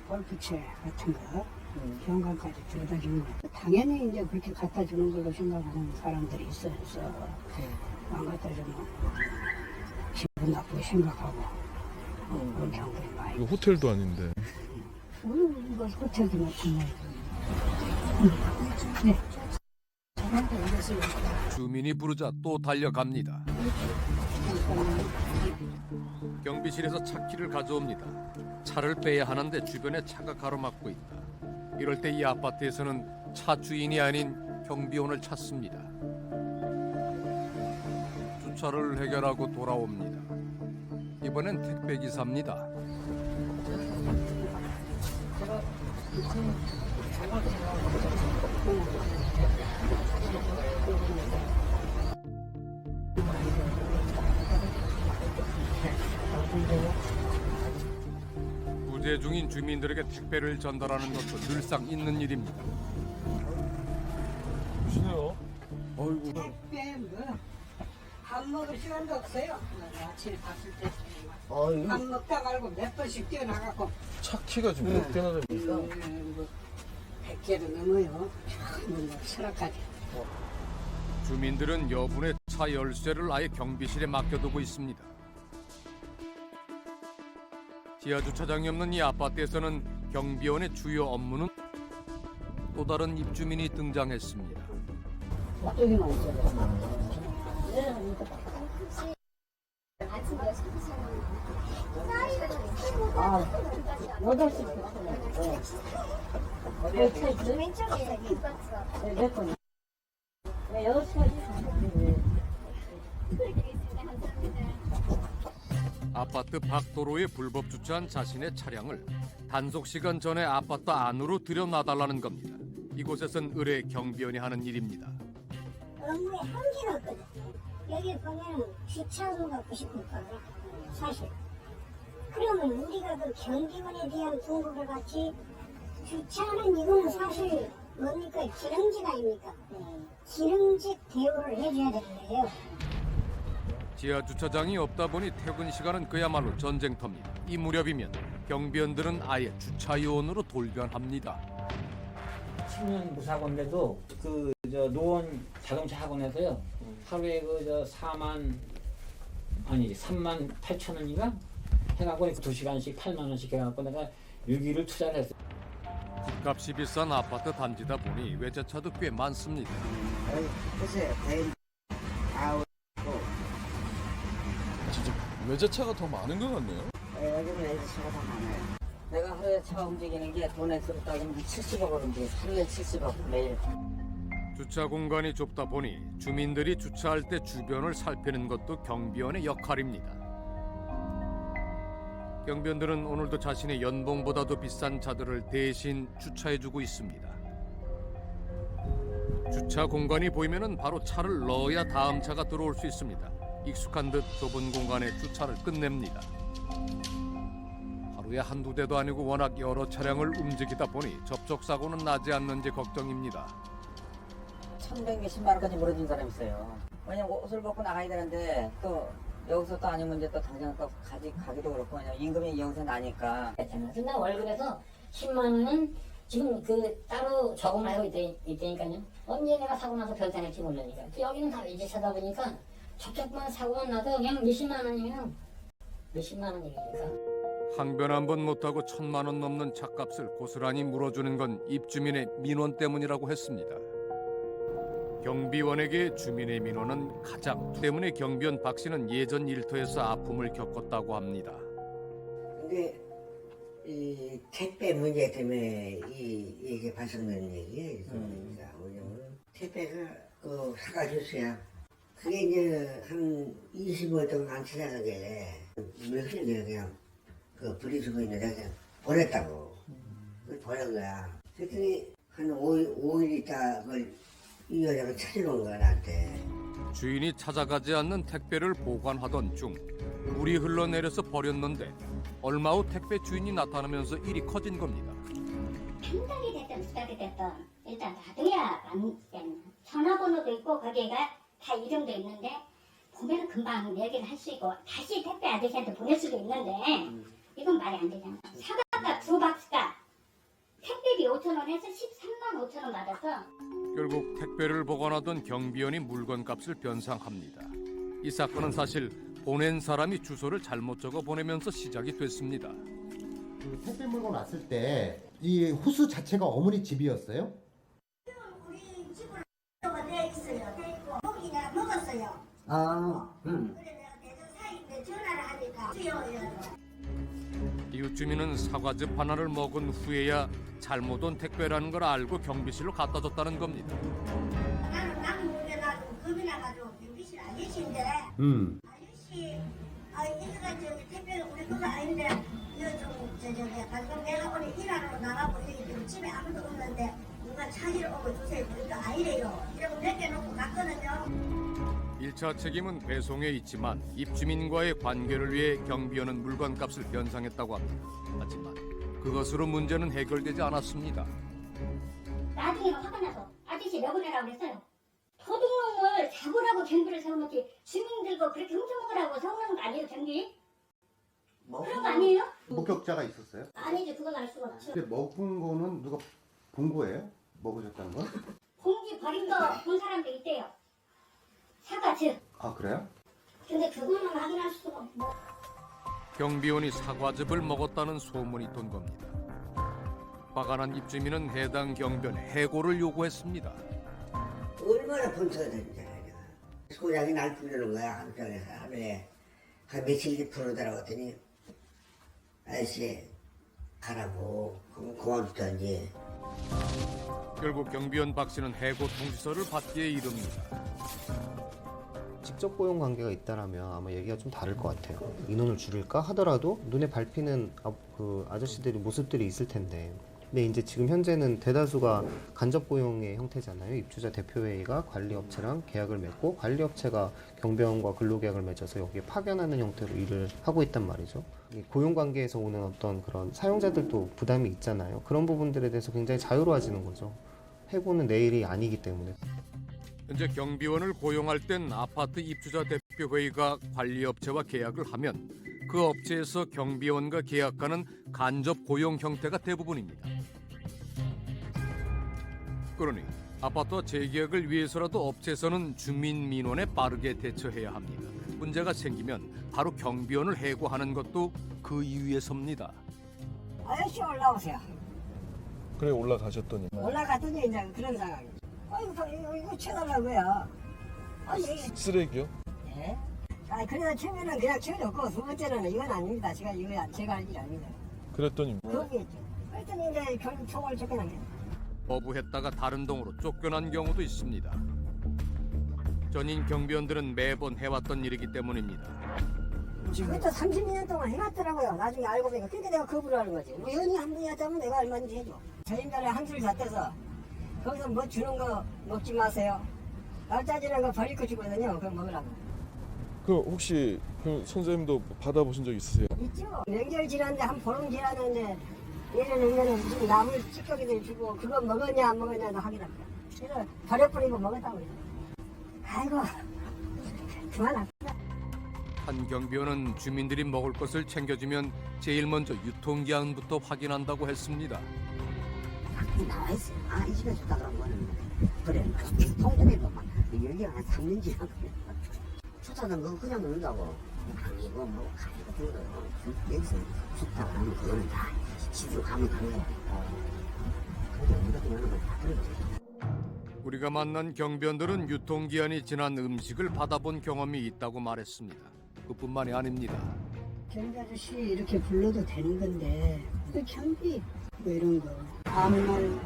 골프채 같은 거 현관까지 들여다 주는 거. 당연히 이제 그렇게 갖다 주는 걸로 생각하는 사람들이 있어요. 안 갖다 주면 기분 나쁘게 생각하고 그런 경우들이 많이. 이거 호텔도 아닌데. 이거 호텔도 마찬가지. 네. 주민이 부르자 또 달려갑니다. 경비실에서 차 키를 가져옵니다. 차를 빼야 하는데 주변에 차가 가로막고 있다. 이럴 때 이 아파트에서는 차 주인이 아닌 경비원을 찾습니다. 주차를 해결하고 돌아옵니다. 이번엔 택배기사입니다. 부재 중인 주민들에게 택배를 전달하는 것도 늘상 있는 일입니다. 무시네요. 아이고. 택배 밥 먹을 시간도 없어요. 아침에 봤을 때. 밥 먹다 말고 몇 번씩 뛰어나가고. 차 키가 지금 몇 개나 됩니까? 100개도 넘어요. 설악까지. 주민들은 여분의 차 열쇠를 아예 경비실에 맡겨두고 있습니다. 지하 주차장이 없는 이 아파트에서는 경비원의 주요 업무는 또 다른 입주민이 등장했습니다. 여기만 있어요. 아, 8시 왼쪽에 몇 번? 네, 6시까지. 아파트 밖도로에 불법 주차한 자신의 차량을 단속 시간 전에 아파트 안으로 들여놔달라는 겁니다. 이곳에선 의뢰 경비원이 하는 일입니다. 업무에 한계가 없거든. 여기 보면 주차소가 90%거든, 사실. 그러면 우리가 그 경비원에 대한 분급을 받지, 주차는 이거는 사실 뭡니까? 기능직 아닙니까? 기능직 대우를 해줘야 되는 거예요. 지하 주차장이 없다 보니 퇴근 시간은 그야말로 전쟁터입니다. 이 무렵이면 경비원들은 아예 주차 요원으로 돌변합니다. 10년 무사고인데도 그 노원 자동차 학원에서요 하루에 3만 8천 원인가 해갖고 2시간씩 8만 원씩 해갖고 내가 6일을 투자를 했어요. 집값이 비싼 아파트 단지다 보니 외제차도 꽤 많습니다. 글쎄요, 진짜 외제차가 더 많은 것 같네요. 요즘 외제차가 더 많아요. 내가 하루에 차 움직이는 게 돈에 쓰고 따지면 70억을 움직여. 하루에 70억 매일. 주차 공간이 좁다 보니 주민들이 주차할 때 주변을 살피는 것도 경비원의 역할입니다. 경비원들은 오늘도 자신의 연봉보다도 비싼 차들을 대신 주차해주고 있습니다. 주차 공간이 보이면 바로 차를 넣어야 다음 차가 들어올 수 있습니다. 익숙한 듯 좁은 공간에 주차를 끝냅니다. 하루에 한두 대도 아니고 워낙 여러 차량을 움직이다 보니 접촉사고는 나지 않는지 걱정입니다. 1,100몇십만 원까지 물어준 사람 있어요. 왜냐면 옷을 벗고 나가야 되는데 또 여기서 또 아니면 이제 또 당장 또 가기도 그렇고 그냥 임금이 여기서 나니까. 나 월급에서 10만 원은 지금 따로 저금하고 있다니까요. 언제 내가 사고 나서 변상할지 모르니까. 여기는 다 외제차다 보니까 접촉만 사고만 나도 그냥 몇십만 원이면 몇십만 원이니까. 항변 한 번 못하고 1,000만 원 넘는 차값을 고스란히 물어주는 건 입주민의 민원 때문이라고 했습니다. 경비원에게 주민의 민원은 가장 때문에 경비원 박 씨는 예전 일터에서 아픔을 겪었다고 합니다. 근데 이 택배 문제 때문에 이게 발생된 얘기예요. 왜냐면 택배가 사과 주스야. 그게 이제 한 20일 동안 안 찾아가게 며칠 내가 그냥 분리수거 있는데 그냥 보냈다고. 그걸 보낸 거야. 그랬더니 한 5일 있다 그걸 이 여자가 찾아온 거야 나한테. 주인이 찾아가지 않는 택배를 보관하던 중 물이 흘러내려서 버렸는데 얼마 후 택배 주인이 나타나면서 일이 커진 겁니다. 한 달이 됐든 두 달이 됐든 일단 놔둬야 전화번호도 있고 거기가 다 이름도 있는데 보면 금방 얘기를 할 수 있고 다시 택배 아저씨한테 보낼 수도 있는데 이건 말이 안 되잖아. 사과가 2박스가 택배비 5,000원에서 13만 5천 원 받아서 결국 택배를 보관하던 경비원이 물건값을 변상합니다. 이 사건은 사실 보낸 사람이 주소를 잘못 적어 보내면서 시작이 됐습니다. 택배 물건 왔을 때 이 호수 자체가 어머니 집이었어요? 우리 집으로 돼 있어요. 돼 있고 먹이냐 먹었어요. 그래 내가 대전사인데 전화를 하니까 수요예요. 이웃 주민은 사과즙 하나를 먹은 후에야 잘못 온 택배라는 걸 알고 경비실로 갖다 줬다는 겁니다. 나는 모르겠나고 겁이 나가지고 경비실 아저씨인데 아저씨 이거가 저기 택배가 우리 그거 아닌데 이거 좀 방금 내가 오늘 일하러 나가고 여기 집에 아무도 없는데 누가 찾으러 오고 주세요. 그러니까 아니래요. 이러고 몇 개 놓고 갔거든요. 1차 책임은 배송에 있지만 입주민과의 관계를 위해 경비원은 물건값을 변상했다고 합니다. 하지만 그것으로 문제는 해결되지 않았습니다. 나중에 화가 나서 아저씨 내보내라고 그랬어요. 도둑놈을 잡으라고 경비를 세워놓지 주민들고 그렇게 훔쳐먹으라고 세워놓은 거 아니에요 경비? 그런 거 아니에요? 목격자가 있었어요? 아니죠. 그건 알 수가 없죠. 근데 먹은 거는 누가 본 거예요? 먹으셨다는 건? 공기 버린 거 본 사람도 있대요. 사과즙. 아 그래요? 근데 그거는 확인할 수가 없고. 경비원이 사과즙을 먹었다는 소문이 돈 겁니다. 화가 난 입주민은 해당 경비원에 해고를 요구했습니다. 얼마나 번쳐야 되는지 알아요. 소장이 날 부르는 거야. 한편에서 하루에 한 며칠 부르더라고 했더니 아저씨 가라고 그럼 그만두던지. 결국 경비원 박 씨는 해고 통지서를 받기에 이릅니다. 직접 고용 관계가 있다라면 아마 얘기가 좀 다를 것 같아요. 인원을 줄일까 하더라도 눈에 밟히는 그 아저씨들이 모습들이 있을 텐데. 근데 이제 지금 현재는 대다수가 간접 고용의 형태잖아요. 입주자 대표회의가 관리업체랑 계약을 맺고 관리업체가 경비원과 근로계약을 맺어서 여기에 파견하는 형태로 일을 하고 있단 말이죠. 이 고용관계에서 오는 어떤 그런 사용자들도 부담이 있잖아요. 그런 부분들에 대해서 굉장히 자유로워지는 거죠. 해고는 내일이 아니기 때문에. 현재 경비원을 고용할 땐 아파트 입주자 대표회의가 관리업체와 계약을 하면 그 업체에서 경비원과 계약하는 간접 고용 형태가 대부분입니다. 그러니 아파트와 재계약을 위해서라도 업체에서는 주민 민원에 빠르게 대처해야 합니다. 문제가 생기면 바로 경비원을 해고하는 것도 그 이유에서입니다. 아저씨 올라오세요. 그래 올라가셨더니 올라갔더니 이제 그런 상황이죠. 이거 쳐달라고요. 쓰레기요? 예? 그래서 처음에는 그냥 쳐줬고 두 번째는 이건 아닙니다. 제가 할 일 아닙니다. 그랬더니 그러겠죠. 그랬더니 이제 결국 총을 쫓겨난 거예요. 거부했다가 다른 동으로 쫓겨난 경우도 있습니다. 전임 경비원들은 매번 해왔던 일이기 때문입니다. 그것도 32년 동안 해왔더라고요. 나중에 알고 보니까. 그러니까 내가 거부를 하는 거지. 뭐 연이 한 분이 했다면 내가 얼마든지 해줘. 저 인간에 한술 잣대서 거기서 뭐 주는 거 먹지 마세요. 날짜지는 거 버릴 거 주거든요. 그거 먹으라고. 그 혹시 그 선생님도 받아보신 적 있으세요? 있죠. 명절 지났는데 한 보름 지났는데 예전에는 무슨 나물 찌꺼기들 주고 그거 먹었냐 안 먹었냐도 확인합니다. 그래서 버려버리고 먹었다고 해요. 아이고 그만합시다. 한 경비원은 주민들이 먹을 것을 챙겨주면 제일 먼저 유통기한부터 확인한다고 했습니다. 나와 있어요. 이 집에 줬다 그러면 그래. 통장에도 막 여기가 한 3년 지난 거야. 숫자는 거 그냥 넣는다고. 아니고 뭐 가위 같은 거 여기서 숫자가 하면 그거는 다 집으로 가면 가는 거야. 그래서 우리가 그냥 다 들어오죠. 우리가 만난 경비원들은 유통기한이 지난 음식을 받아본 경험이 있다고 말했습니다. 그뿐만이 아닙니다. 경비 아저씨 이렇게 불러도 되는 건데 그 경비 뭐 이런 거 아무 말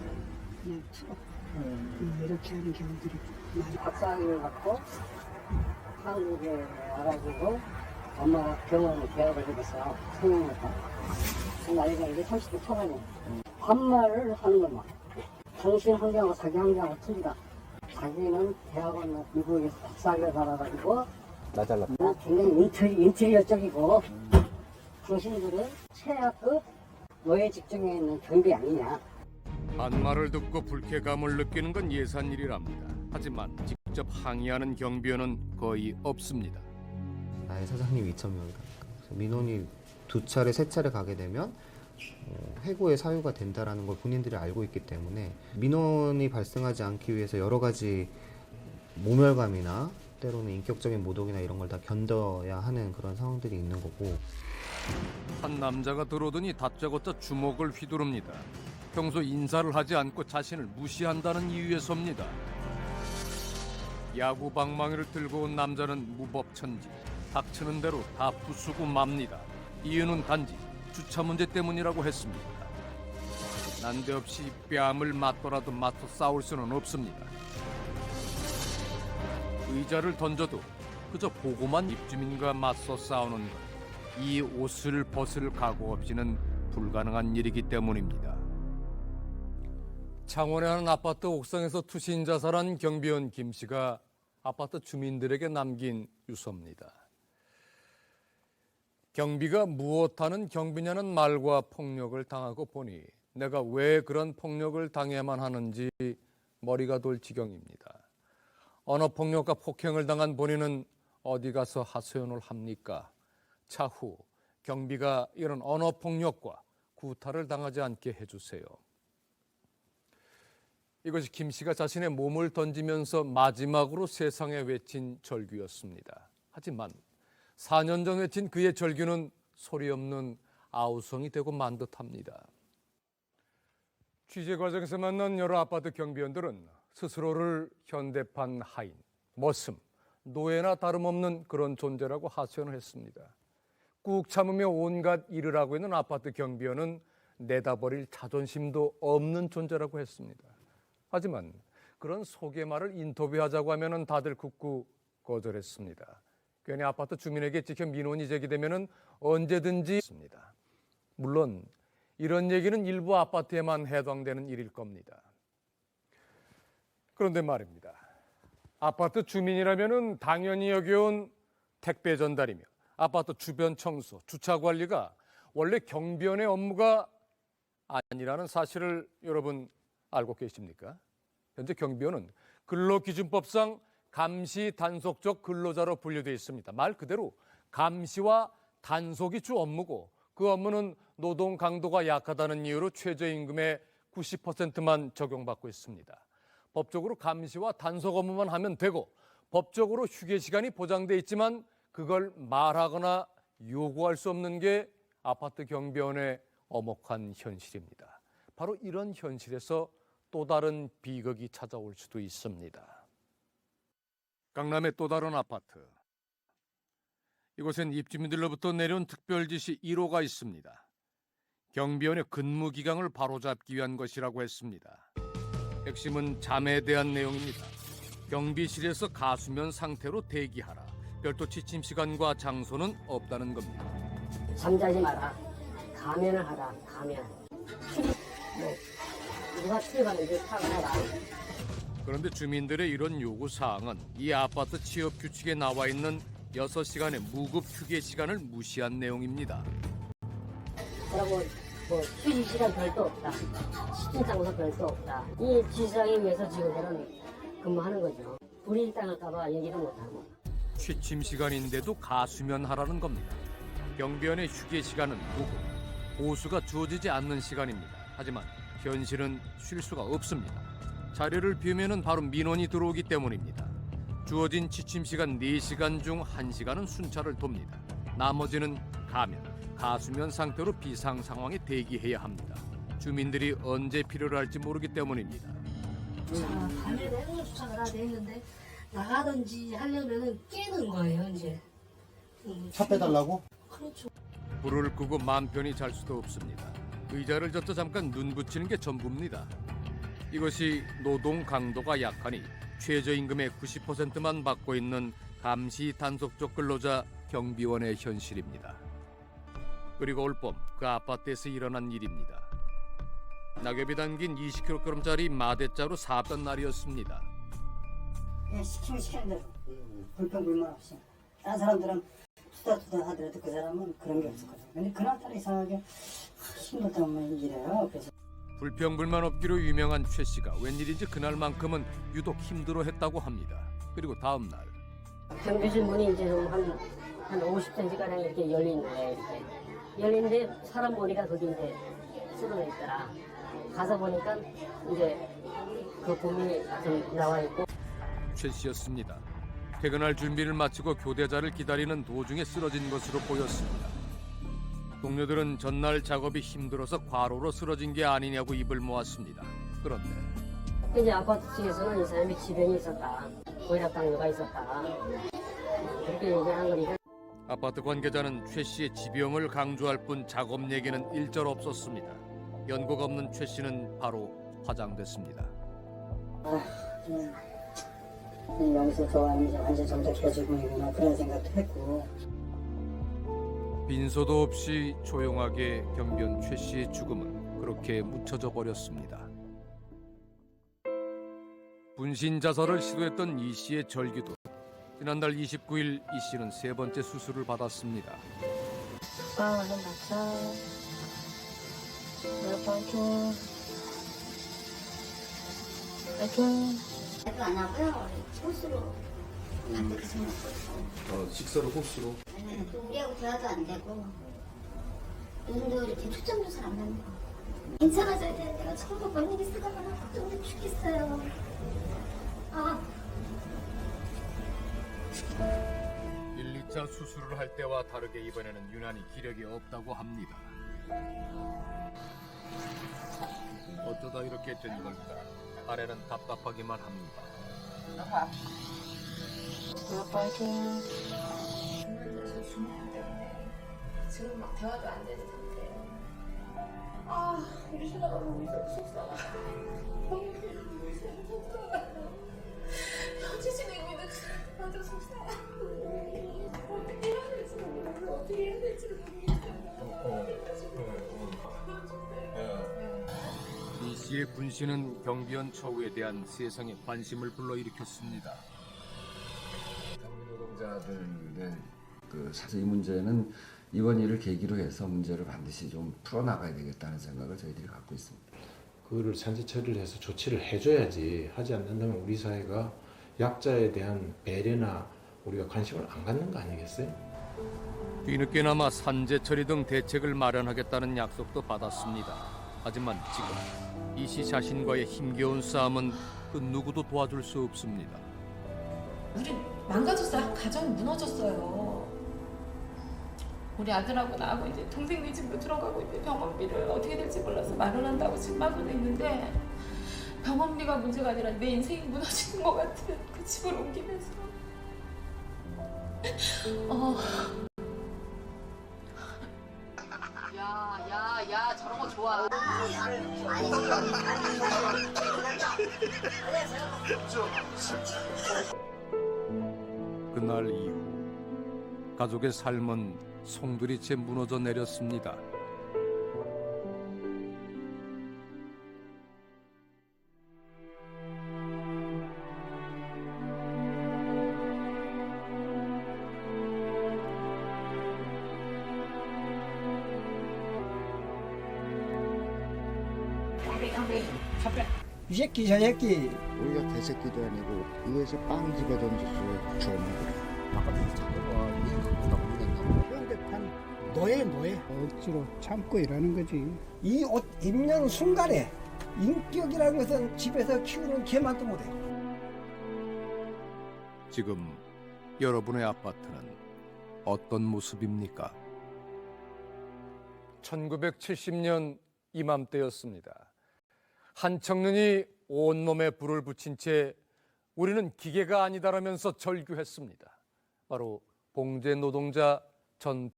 그냥 풀어 이렇게 하는 경우들이 많아요. 박사학위를 갖고 한국에 와가지고 엄마가 병원에 계약을 해서 성형외과 나이가 이제 30대 초반이에요. 반말을 하는 거만. 당신 환경하고 자기 환경하고 틀리다. 자기는 대학원 미국에서 박사학위를 받아가지고 나 잘랐다. 굉장히 인테리어 쪽이고 당신들은 최하급 노예 직종에 있는 경비 아니냐. 반말을 듣고 불쾌감을 느끼는 건 예산일이랍니다. 하지만 직접 항의하는 경비원은 거의 없습니다. 나의 사장님이 2,000명이다. 민원이 2차례, 3차례 가게 되면 해고의 사유가 된다라는 걸 본인들이 알고 있기 때문에 민원이 발생하지 않기 위해서 여러 가지 모멸감이나 때로는 인격적인 모독이나 이런 걸 다 견뎌야 하는 그런 상황들이 있는 거고. 한 남자가 들어오더니 다짜고짜 주먹을 휘두릅니다. 평소 인사를 하지 않고 자신을 무시한다는 이유에서입니다. 야구 방망이를 들고 온 남자는 무법천지. 닥치는 대로 다 부수고 맙니다. 이유는 단지 주차 문제 때문이라고 했습니다. 난데없이 뺨을 맞더라도 맞서 싸울 수는 없습니다. 의자를 던져도 그저 보고만 입주민과 맞서 싸우는 것. 이 옷을 벗을 각오 없이는 불가능한 일이기 때문입니다. 창원의 한 아파트 옥상에서 투신 자살한 경비원 김 씨가 아파트 주민들에게 남긴 유서입니다. 경비가 무엇하는 경비냐는 말과 폭력을 당하고 보니 내가 왜 그런 폭력을 당해야만 하는지 머리가 돌 지경입니다. 언어폭력과 폭행을 당한 본인은 어디 가서 하소연을 합니까? 차후 경비가 이런 언어폭력과 구타를 당하지 않게 해주세요. 이것이 김 씨가 자신의 몸을 던지면서 마지막으로 세상에 외친 절규였습니다. 하지만 4년 전 외친 그의 절규는 소리 없는 아우성이 되고 만 듯합니다. 취재 과정에서 만난 여러 아파트 경비원들은 스스로를 현대판 하인, 머슴, 노예나 다름없는 그런 존재라고 하소연을 했습니다. 꾹 참으며 온갖 일을 하고 있는 아파트 경비원은 내다버릴 자존심도 없는 존재라고 했습니다. 하지만 그런 소개말을 인터뷰하자고 하면 다들 굳고 거절했습니다. 괜히 아파트 주민에게 찍혀 민원이 제기되면 언제든지 있습니다. 물론 이런 얘기는 일부 아파트에만 해당되는 일일 겁니다. 그런데 말입니다. 아파트 주민이라면 당연히 여겨온 택배 전달이며 아파트 주변 청소, 주차 관리가 원래 경비원의 업무가 아니라는 사실을 여러분 알고 계십니까? 현재 경비원은 근로기준법상 감시 단속적 근로자로 분류되어 있습니다. 말 그대로 감시와 단속이 주 업무고 그 업무는 노동 강도가 약하다는 이유로 최저임금의 90%만 적용받고 있습니다. 법적으로 감시와 단속 업무만 하면 되고 법적으로 휴게 시간이 보장돼 있지만 그걸 말하거나 요구할 수 없는 게 아파트 경비원의 엄혹한 현실입니다. 바로 이런 현실에서 또 다른 비극이 찾아올 수도 있습니다. 강남의 또 다른 아파트. 이곳엔 입주민들로부터 내려온 특별지시 1호가 있습니다. 경비원의 근무 기강을 바로잡기 위한 것이라고 했습니다. 핵심은 잠에 대한 내용입니다. 경비실에서 가수면 상태로 대기하라. 별도 취침 시간과 장소는 없다는 겁니다. 잠자지 마라. 가면을 하라. 가면. 누가 출입하는지 파악해라. 그런데 주민들의 이런 요구 사항은 이 아파트 취업 규칙에 나와 있는 6시간의 무급 휴게 시간을 무시한 내용입니다. 그리고 뭐 휴식 시간 별도 없다. 시킨 장소 별도 없다. 이 지시사항에 의해서 직원들은 근무하는 거죠. 불이익 당할까봐 얘기를 못하고. 취침 시간인데도 가수면하라는 겁니다. 경비원의 휴게 시간은 무급, 보수가 주어지지 않는 시간입니다. 하지만 현실은 쉴 수가 없습니다. 자리를 비우면 바로 민원이 들어오기 때문입니다. 주어진 취침 시간 4시간 중 1시간은 순찰을 돕니다. 나머지는 가수면 상태로 비상 상황에 대기해야 합니다. 주민들이 언제 필요로 할지 모르기 때문입니다. 자, 밤에 내내 주차를 하야 되는데 나가든지 하려면 깨는 거예요, 이제. 차 빼달라고? 그렇죠. 불을 끄고 마음 편히 잘 수도 없습니다. 의자를 젓어 잠깐 눈 붙이는 게 전부입니다. 이것이 노동 강도가 약하니 최저임금의 90%만 받고 있는 감시 단속적 근로자 경비원의 현실입니다. 그리고 올봄 그 아파트에서 일어난 일입니다. 낙엽이 담긴 20kg짜리 마대자루 사던 날이었습니다. 그냥 시키면 시키는 대로 불평불만 없이. 다른 사람들은 투다투다 하더라도 그 사람은 그런 게 없었거든. 근데 그날따라 이상하게 힘들다 보면 이래요. 그래서 불평불만 없기로 유명한 최 씨가 웬일인지 그날만큼은 유독 힘들어했다고 합니다. 그리고 다음 날 경비실 문이 이제 좀 한 50cm 가량 이렇게 열린 거예요. 이렇게 열린데 사람 머리가 거기 이제 쓰러져 있더라. 가서 보니까 이제 그 봄이 좀 나와 있고. 최 씨였습니다. 퇴근할 준비를 마치고 교대자를 기다리는 도중에 쓰러진 것으로 보였습니다. 동료들은 전날 작업이 힘들어서 과로로 쓰러진 게 아니냐고 입을 모았습니다. 그런데 이제 아파트 측에서는 이 사람이 지병이 있었다. 고혈압 당뇨가 있었다. 그렇게 얘기하는 거니까. 아파트 관계자는 최 씨의 지병을 강조할 뿐 작업 얘기는 일절 없었습니다. 연고가 없는 최 씨는 바로 화장됐습니다. 여기서 좋아하는 이제 완전 정적해지구나 그런 생각도 했고. 빈소도 없이 조용하게 경비원 최 씨의 죽음은 그렇게 묻혀져 버렸습니다. 분신 자살을 시도했던 이 씨의 절기도 지난달 29일 이 씨는 3번째 수술을 받았습니다. 얼른 맞춰. 파이팅. 파이팅. 도 안 하고요. 호수로 밖에 계속 먹고 있어요. 식사를 호수로? 네, 또 우리하고 대화도 안 되고 눈도 이렇게 초점도 잘 안 맞는 거. 괜찮아져야 되는데 내가 처음 뭔 일이 있을까 봐 걱정돼 죽겠어요. 아. 1, 2차 수술을 할 때와 다르게 이번에는 유난히 기력이 없다고 합니다. 어쩌다 이렇게 된 걸까? 아내는 답답하기만 합니다. 파이팅. 지금 막 대화도 안 되는 상태예요. 아, 우리 신랑아 보고 있어도 속상하다. 너무 보고 있어도 속상하다. 현지 지내고 있는 그 사람한테 속상하다. 어떻게 해야 될지 모르겠어. 어떻게 해야 될지 모르겠어. 이 씨의 분신은 경비원 처우에 대한 세상의 관심을 불러일으켰습니다. 노동자들의 사실 이 문제는 이번 일을 계기로 해서 문제를 반드시 좀 풀어나가야 되겠다는 생각을 저희들이 갖고 있습니다. 그거를 산재 처리를 해서 조치를 해줘야지, 하지 않는다면 우리 사회가 약자에 대한 배려나 우리가 관심을 안 갖는 거 아니겠어요? 뒤늦게나마 산재 처리 등 대책을 마련하겠다는 약속도 받았습니다. 하지만 지금 이 씨 자신과의 힘겨운 싸움은 그 누구도 도와줄 수 없습니다. 우리 망가졌어요. 가정이 무너졌어요. 우리 아들하고 나하고 이제 동생네 집으로 들어가고 있는데 병원비를 어떻게 될지 몰라서 마련한다고 집 마련해 있는데 병원비가 문제가 아니라 내 인생이 무너지는 것 같은 그 집을 옮기면서 야 저런 거 좋아. 그날 이후 가족의 삶은 송두리째 무너져 내렸습니다. 이 새끼 저 새끼 우리가 개새끼도 아니고 이거에서 빵 집어 던졌어요. 주먹으로. 바깥에서 자꾸와 이거보다 모르겠나. 현대판 노예 억지로 참고 일하는 거지. 이 옷 입는 순간에 인격이라는 것은 집에서 키우는 개만도 못해. 지금 여러분의 아파트는 어떤 모습입니까? 1970년 이맘때였습니다. 한 청년이 온몸에 불을 붙인 채 우리는 기계가 아니다라면서 절규했습니다. 바로 봉제 노동자 전